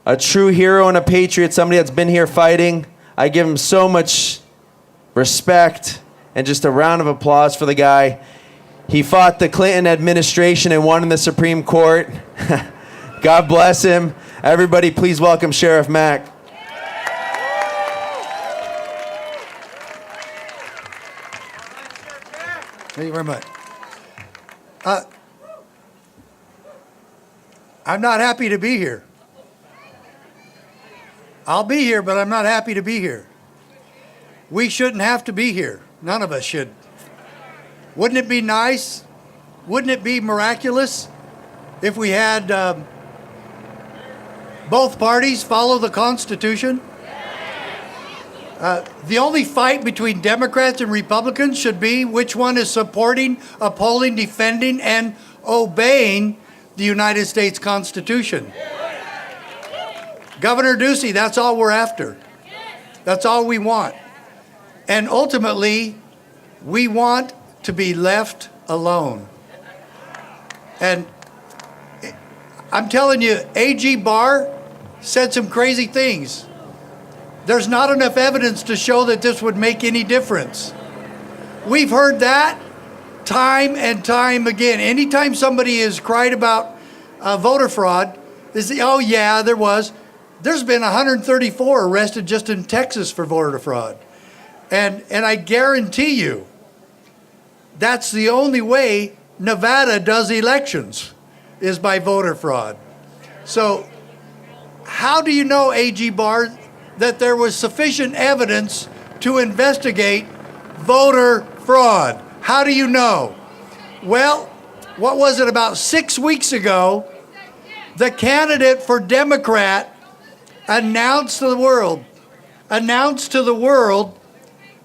a true hero and a patriot, somebody that's been here fighting. I give him so much respect and just a round of applause for the guy. He fought the Clinton administration and won in the Supreme Court. God bless him. Everybody, please welcome Sheriff Mack. Thank you very much. I'm not happy to be here. I'll be here, but I'm not happy to be here. We shouldn't have to be here. None of us should. Wouldn't it be nice? Wouldn't it be miraculous if we had both parties follow the Constitution? The only fight between Democrats and Republicans should be which one is supporting, upholding, defending, and obeying the United States Constitution. Governor Ducey, that's all we're after. That's all we want. And ultimately, we want to be left alone. And I'm telling you, A.G. Barr said some crazy things. There's not enough evidence to show that this would make any difference. We've heard that time and time again. Anytime somebody has cried about voter fraud, they say, oh yeah, there was. There's been 134 arrested just in Texas for voter fraud. And I guarantee you, that's the only way Nevada does elections, is by voter fraud. So how do you know, A.G. Barr, that there was sufficient evidence to investigate voter fraud? How do you know? Well, what was it, about 6 weeks ago, the candidate for Democrat announced to the world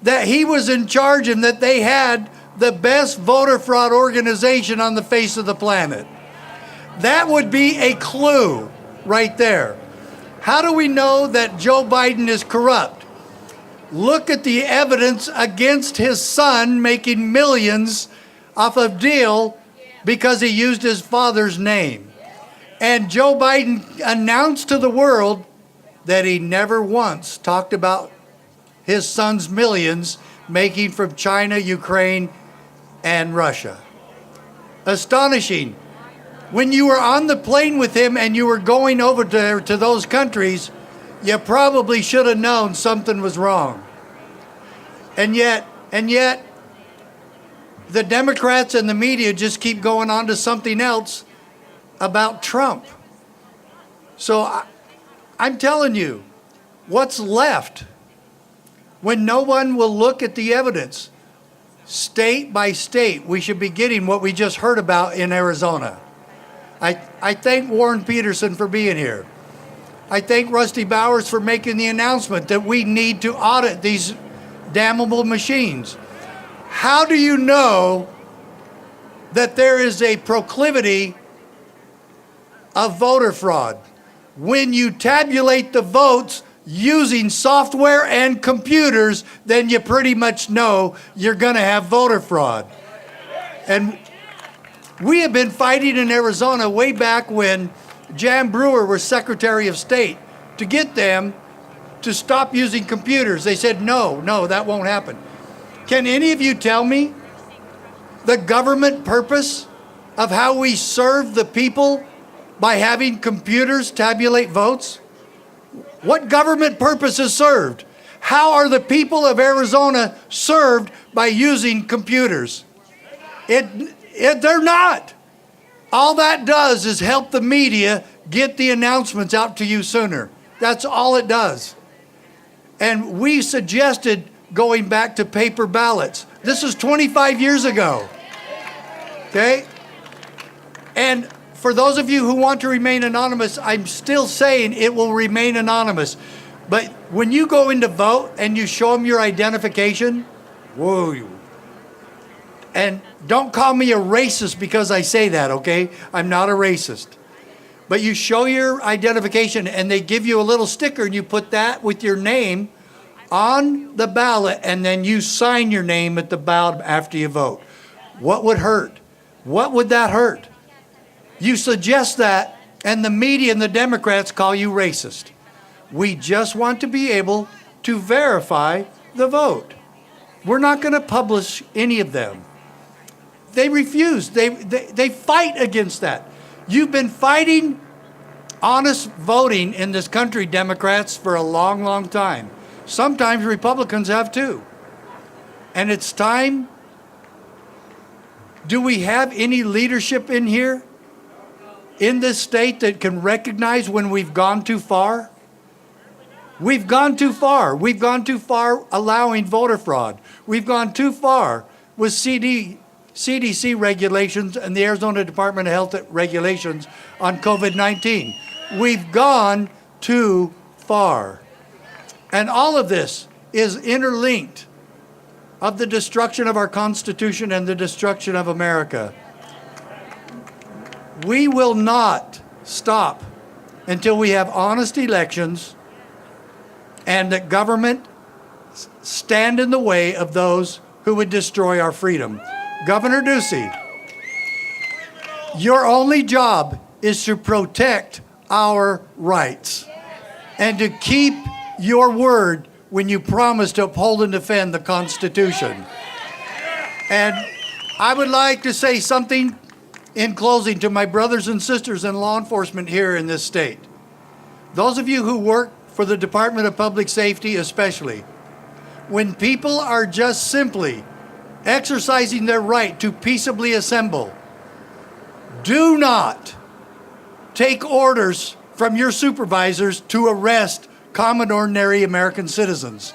that he was in charge and that they had the best voter fraud organization on the face of the planet. That would be a clue right there. How do we know that Joe Biden is corrupt? Look at the evidence against his son making millions off a deal because he used his father's name. And Joe Biden announced to the world that he never once talked about his son's millions making from China, Ukraine, and Russia. Astonishing. When you were on the plane with him and you were going over to those countries, you probably should have known something was wrong. And yet, the Democrats and the media just keep going on to something else about Trump. So I'm telling you, what's left when no one will look at the evidence? State by state, we should be getting what we just heard about in Arizona. I thank Warren Peterson for being here. I thank Rusty Bowers for making the announcement that we need to audit these damnable machines. How do you know that there is a proclivity of voter fraud? When you tabulate the votes using software and computers, then you pretty much know you're going to have voter fraud. And we have been fighting in Arizona way back when Jan Brewer was Secretary of State to get them to stop using computers. They said, no, that won't happen. Can any of you tell me the government purpose of how we serve the people by having computers tabulate votes? What government purpose is served? How are the people of Arizona served by using computers? They're not. All that does is help the media get the announcements out to you sooner. That's all it does. And we suggested going back to paper ballots. This is 25 years ago. Okay? And for those of you who want to remain anonymous, I'm still saying it will remain anonymous. But when you go in to vote and you show them your identification, whoa. And don't call me a racist because I say that, okay? I'm not a racist. But you show your identification and they give you a little sticker and you put that with your name on the ballot and then you sign your name at the ballot after you vote. What would hurt? What would that hurt? You suggest that and the media and the Democrats call you racist. We just want to be able to verify the vote. We're not going to publish any of them. They refuse. They fight against that. You've been fighting honest voting in this country, Democrats, for a long, long time. Sometimes Republicans have too. And it's time. Do we have any leadership in here, in this state, that can recognize when we've gone too far? We've gone too far. We've gone too far allowing voter fraud. We've gone too far with CDC regulations and the Arizona Department of Health regulations on COVID-19. We've gone too far. And all of this is interlinked of the destruction of our Constitution and the destruction of America. We will not stop until we have honest elections and that government stand in the way of those who would destroy our freedom. Governor Ducey, your only job is to protect our rights and to keep your word when you promise to uphold and defend the Constitution. And I would like to say something in closing to my brothers and sisters in law enforcement here in this state. Those of you who work for the Department of Public Safety especially, when people are just simply exercising their right to peaceably assemble, do not take orders from your supervisors to arrest common ordinary American citizens.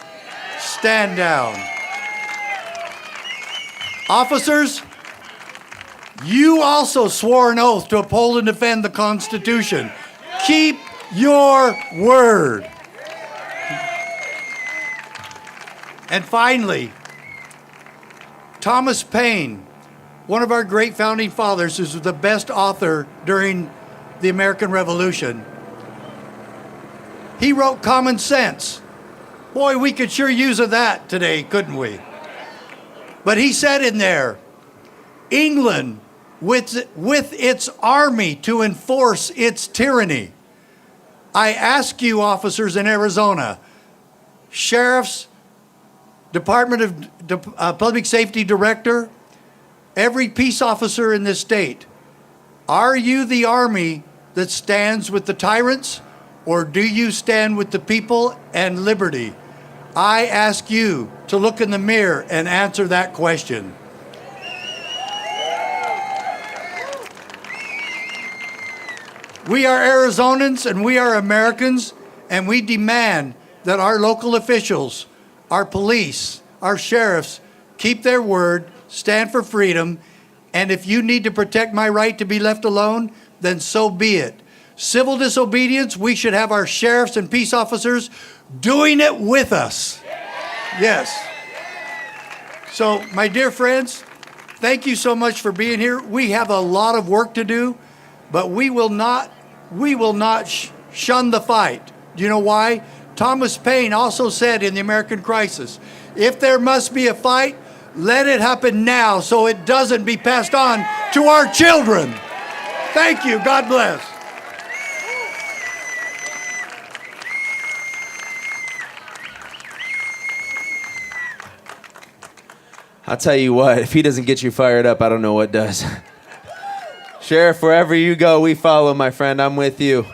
Stand down. Officers, you also swore an oath to uphold and defend the Constitution. Keep your word. And finally, Thomas Paine, one of our great founding fathers, who was the best author during the American Revolution. He wrote Common Sense. Boy, we could sure use of that today, couldn't we? But he said in there, England, with its army to enforce its tyranny. I ask you, officers in Arizona, sheriffs, Department of Public Safety Director, every peace officer in this state, are you the army that stands with the tyrants, or do you stand with the people and liberty? I ask you to look in the mirror and answer that question. We are Arizonans and we are Americans, and we demand that our local officials, our police, our sheriffs, keep their word, stand for freedom, and if you need to protect my right to be left alone, then so be it. Civil disobedience, we should have our sheriffs and peace officers doing it with us. Yes. So, my dear friends, thank you so much for being here. We have a lot of work to do, but we will not shun the fight. Do you know why? Thomas Paine also said in the American Crisis, if there must be a fight, let it happen now so it doesn't be passed on to our children. Thank you. God bless. I'll tell you what, if he doesn't get you fired up, I don't know what does. Sheriff, wherever you go, we follow, my friend. I'm with you.